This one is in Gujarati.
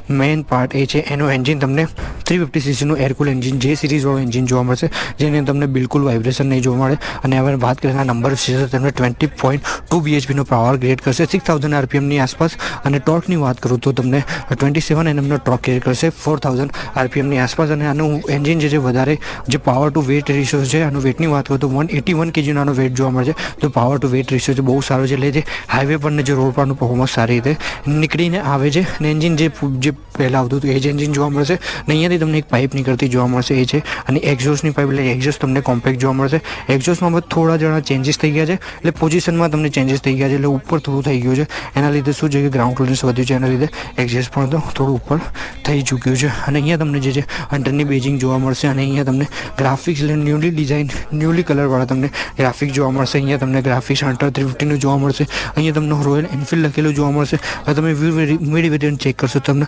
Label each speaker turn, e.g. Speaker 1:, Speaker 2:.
Speaker 1: મેઇન પાર્ટ એ છે એનું એન્જિન તમને 350cc એરકુલ એન્જિન જે સિરીઝવાળું એન્જિન જોવા મળશે, જેને તમને બિલકુલ વાઇબ્રેશન નહીં જોવા મળે. અને હવે વાત કરીએ નંબર છે તમને 20.2 bhpનો પાવર ક્રિએટ કરશે 6000 rpmની આસપાસ. અને ટોર્કની વાત કરું તો તમને 27 Nmનો ટોર્ક ક્રિએટ કરશે 4000 rpmની આસપાસ. અને આનું એન્જિન જે છે વધારે જે પાવર ટુ વેટ રેશિયો છે, આનું વેટની વાત કરું તો 181 kgનો આનો વેટ જોવા મળશે. તો પાવર ટુ વેટ રેશિયો છે બહુ સારો છે, એટલે જે હાઈવે પર ને જે રોડ પરનું પરફોર્મન્સ સારી રીતે નીકળીને આવે છે. અને એન્જિન જે પહેલાં આવતું હતું એ જ એન્જિન જોવા મળશે. અને અહીંયાથી તમને એક પાઇપ નીકળતી જોવા મળશે એ છે. અને એક્ઝોસ્ટની પાઇપ એટલે એક્ઝોસ્ટ તમને કોમ્પેક્ટ જોવા મળશે. એક્ઝોસ્ટમાં થોડા જણા ચેન્જીસ થઈ ગયા છે, એટલે પોઝિશનમાં તમને ચેન્જીસ થઈ ગયા છે, એટલે ઉપર થોડું થઈ ગયું છે. એના લીધે શું છે કે ગ્રાઉન્ડ ક્લિયરન્સ વધ્યું છે, એના લીધે એક્ઝોસ્ટ પણ થોડું ઉપર થઈ ચૂક્યું છે. અને અહીંયા તમને જે છે અંડરની બેજિંગ જોવા મળશે. અને અહીંયા તમને ગ્રાફિક્સ ન્યૂલી ડિઝાઇન ન્યૂલી કલરવાળા તમને ગ્રાફિક્સ જોવા મળશે. અહીંયા તમને ગ્રાફિક્સ હન્ટર 350નું જોવા મળશે. અહીંયા તમને રોયલ એનફિલ્ડ લખેલું જોવા મળશે. હવે તમે મિડ વેરિયન્ટ ચેક કરશો તમને